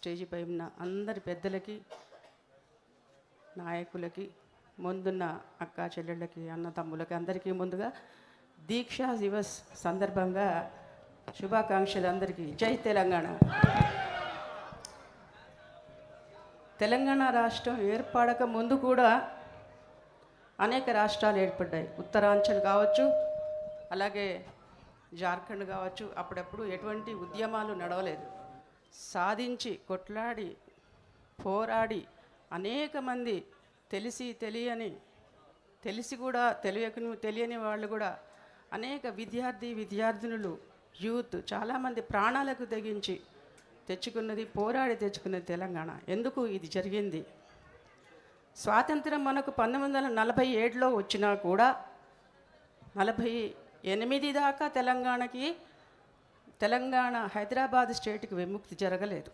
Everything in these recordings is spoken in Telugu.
స్టేజిపై ఉన్న అందరి పెద్దలకి, నాయకులకి, ముందున్న అక్కా చెల్లెళ్ళకి, అన్న తమ్ములకి అందరికీ ముందుగా దీక్షా దివస్ సందర్భంగా శుభాకాంక్షలు అందరికీ. జై తెలంగాణ. తెలంగాణ రాష్ట్రం ఏర్పడక ముందు కూడా అనేక రాష్ట్రాలు ఏర్పడ్డాయి. ఉత్తరాంచల్ కావచ్చు, అలాగే జార్ఖండ్ కావచ్చు. అప్పుడప్పుడు ఎటువంటి ఉద్యమాలు నడవలేదు. సాధించి కొట్లాడి పోరాడి అనేక మంది తెలిసి కూడా తెలియని వాళ్ళు కూడా అనేక విద్యార్థినులు, యూత్ చాలామంది ప్రాణాలకు తెగించి పోరాడి తెచ్చుకున్నది తెలంగాణ. ఎందుకు ఇది జరిగింది? స్వాతంత్రం మనకు 1947లో వచ్చినా కూడా 48 దాకా తెలంగాణ హైదరాబాద్ స్టేట్కి విముక్తి జరగలేదు.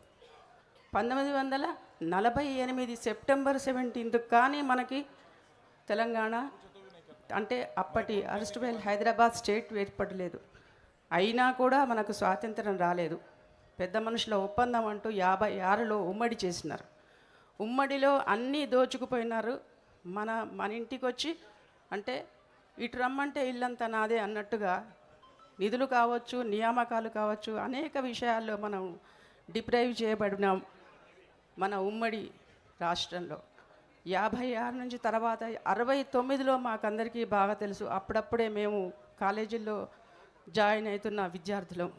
1948 సెప్టెంబర్ 17 కానీ మనకి తెలంగాణ అంటే అప్పటి అరెస్ట్వేల్ హైదరాబాద్ స్టేట్ ఏర్పడలేదు. అయినా కూడా మనకు స్వాతంత్రం రాలేదు. పెద్ద మనుషుల ఒప్పందం అంటూ 56లో ఉమ్మడి చేసినారు. ఉమ్మడిలో అన్నీ దోచుకుపోయినారు. మన ఇంటికి వచ్చి అంటే ఇటు రమ్మంటే ఇల్లంతా నాదే అన్నట్టుగా నిధులు కావచ్చు, నియామకాలు కావచ్చు, అనేక విషయాల్లో మనం డిప్రైవ్ చేయబడినాం మన ఉమ్మడి రాష్ట్రంలో. 56 నుంచి తర్వాత 69లో మాకందరికీ బాగా తెలుసు. అప్పుడప్పుడే మేము కాలేజీల్లో జాయిన్ అవుతున్న విద్యార్థులం.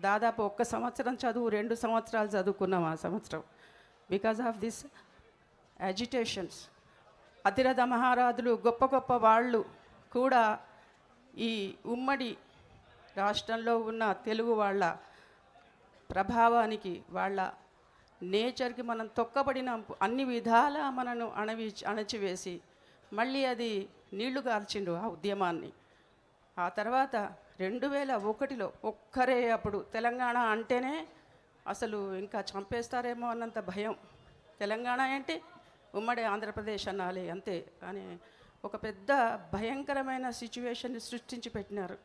దాదాపు 1 సంవత్సరం చదువు 2 సంవత్సరాలు చదువుకున్నాం ఆ సంవత్సరం. Because of this agitations. అతిరథ మహారాజులు, గొప్ప గొప్ప వాళ్ళు కూడా ఈ ఉమ్మడి రాష్ట్రంలో ఉన్న తెలుగు వాళ్ళ ప్రభావానికి, వాళ్ళ నేచర్కి మనం తొక్కబడిన అన్ని విధాల మనను అణచివేసి మళ్ళీ అది నీళ్లు కార్చిండు ఆ ఉద్యమాన్ని. ఆ తర్వాత 2001లో ఒక్కరే అప్పుడు తెలంగాణ అంటేనే అసలు ఇంకా చంపేస్తారేమో అన్నంత భయం. తెలంగాణ ఏంటి, ఉమ్మడి ఆంధ్రప్రదేశ్ అనాలి అంతే అని ఒక పెద్ద భయంకరమైన సిచ్యువేషన్ని సృష్టించి పెట్టినారు.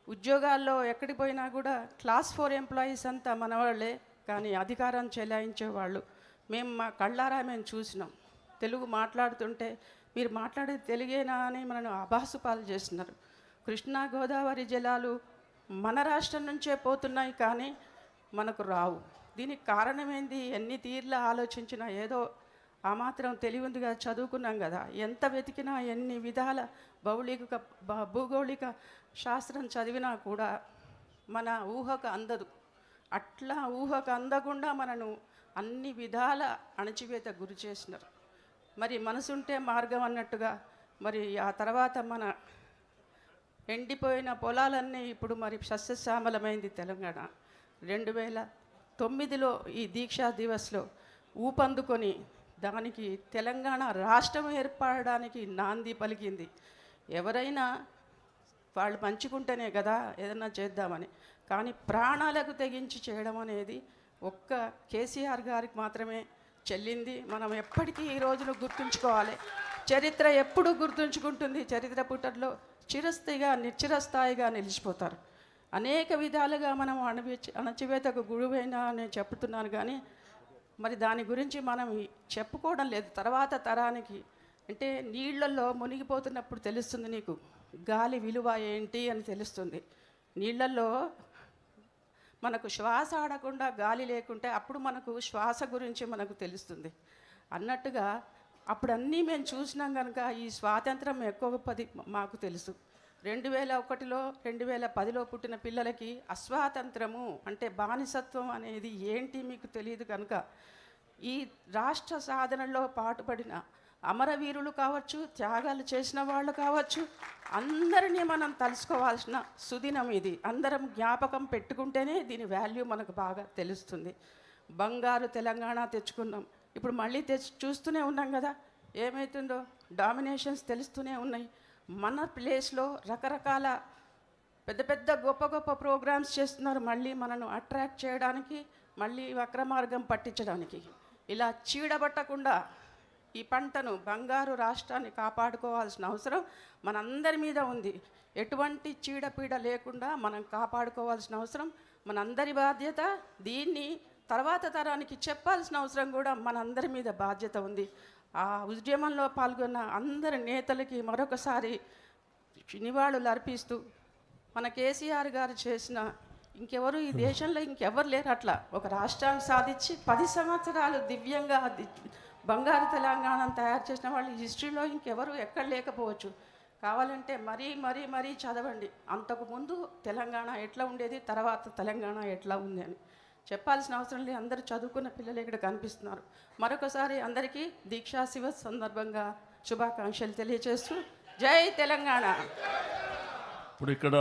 ఉద్యోగాల్లో ఎక్కడికి పోయినా కూడా క్లాస్ 4 ఎంప్లాయీస్ అంతా మనవాళ్ళే, కానీ అధికారం చెలాయించేవాళ్ళు. మా కళ్ళారా మేము చూసినాం. తెలుగు మాట్లాడుతుంటే మీరు మాట్లాడేది తెలుగేనా అని మనను అభాసుపాలు చేస్తున్నారు. కృష్ణా గోదావరి జలాలు మన రాష్ట్రం నుంచే పోతున్నాయి, కానీ మనకు రావు. దీనికి కారణం ఏంది? ఎన్ని తీర్లా ఆలోచించినా ఏదో ఆ మాత్రం తెలివిందిగా చదువుకున్నాం కదా. ఎంత వెతికినా, ఎన్ని విధాల భూగోళిక శాస్త్రం చదివినా కూడా మన ఊహకు అందదు. అట్లా ఊహకు అందకుండా మనను అన్ని విధాల అణచివేత గురి చేసినారు. మరి మనసుంటే మార్గం అన్నట్టుగా మరి ఆ తర్వాత మన ఎండిపోయిన పొలాలన్నీ ఇప్పుడు మరి సస్యశ్యామలమైంది తెలంగాణ. 2009లో ఈ దీక్షా దివస్లో ఊపందుకొని దానికి తెలంగాణ రాష్ట్రం ఏర్పడడానికి నాంది పలికింది. ఎవరైనా వాళ్ళు పంచుకుంటేనే కదా ఏదన్నా చేద్దామని, కానీ ప్రాణాలకు తెగించి చేయడం అనేది ఒక్క కేసీఆర్ గారికి మాత్రమే చెల్లింది. మనం ఎప్పటికీ ఈ రోజును గుర్తుంచుకోవాలి. చరిత్ర ఎప్పుడు గుర్తుంచుకుంటుంది. చరిత్ర పుటల్లో చిరస్థాయిగా నిలిచిపోతారు. అనేక విధాలుగా మనం అణచివేతకు గురువైనా నేను చెప్తున్నాను, కానీ మరి దాని గురించి మనం చెప్పుకోవడం లేదు. తర్వాత తరానికి అంటే నీళ్లలో మునిగిపోతున్నప్పుడు తెలుస్తుంది నీకు గాలి విలువ ఏంటి అని తెలుస్తుంది. నీళ్లలో మనకు శ్వాస ఆడకుండా గాలి లేకుంటే అప్పుడు మనకు శ్వాస గురించి మనకు తెలుస్తుంది అన్నట్టుగా అప్పుడు అన్నీ మేము చూసినాం కనుక ఈ స్వాతంత్రం ఎక్కువ గొప్పది మాకు తెలుసు. 2001లో 2010లో పుట్టిన పిల్లలకి అస్వాతంత్రము అంటే బానిసత్వం అనేది ఏంటి మీకు తెలియదు కనుక ఈ రాష్ట్ర సాధనలో పాటుపడిన అమరవీరులు కావచ్చు, త్యాగాలు చేసిన వాళ్ళు కావచ్చు, అందరినీ మనం తలుసుకోవాల్సిన సుదినం ఇది. అందరం జ్ఞాపకం పెట్టుకుంటేనే దీని వాల్యూ మనకు బాగా తెలుస్తుంది. బంగారు తెలంగాణ తెచ్చుకున్నాం, ఇప్పుడు మళ్ళీ చూస్తూనే ఉన్నాం కదా ఏమవుతుందో. డామినేషన్స్ తెలుస్తూనే ఉన్నాయి. మన ప్లేస్లో రకరకాల పెద్ద పెద్ద గొప్ప గొప్ప ప్రోగ్రామ్స్ చేస్తున్నారు మళ్ళీ మనను అట్రాక్ట్ చేయడానికి, మళ్ళీ వక్రమార్గం పట్టించడానికి. ఇలా చీడబట్టకుండా ఈ పంటను బంగారు రాష్ట్రాన్ని కాపాడుకోవాల్సిన అవసరం మనందరి మీద ఉంది. ఎటువంటి చీడపీడ లేకుండా మనం కాపాడుకోవాల్సిన అవసరం మనందరి బాధ్యత. దీన్ని తర్వాత తరానికి చెప్పాల్సిన అవసరం కూడా మనందరి మీద బాధ్యత ఉంది. ఆ ఉద్యమంలో పాల్గొన్న అందరి నేతలకి మరొకసారి నివాళులు అర్పిస్తూ, మన కేసీఆర్ గారు చేసిన ఇంకెవరు ఈ దేశంలో ఇంకెవరు లేరు అట్లా ఒక రాష్ట్రాన్ని సాధించి 10 సంవత్సరాలు దివ్యంగా బంగారు తెలంగాణను తయారు చేసిన వాళ్ళు హిస్టరీలో ఇంకెవరు ఎక్కడ లేకపోవచ్చు. కావాలంటే మరీ చదవండి, అంతకుముందు తెలంగాణ ఎట్లా ఉండేది, తర్వాత తెలంగాణ ఎట్లా ఉంది అని చెప్పాల్సిన అవసరం లేదు. అందరూ చదువుకున్న పిల్లలు ఇక్కడ కనిపిస్తున్నారు. మరొకసారి అందరికీ దీక్షా శివ సందర్భంగా శుభాకాంక్షలు తెలియజేస్తూ జై తెలంగాణ. ఇప్పుడు ఇక్కడ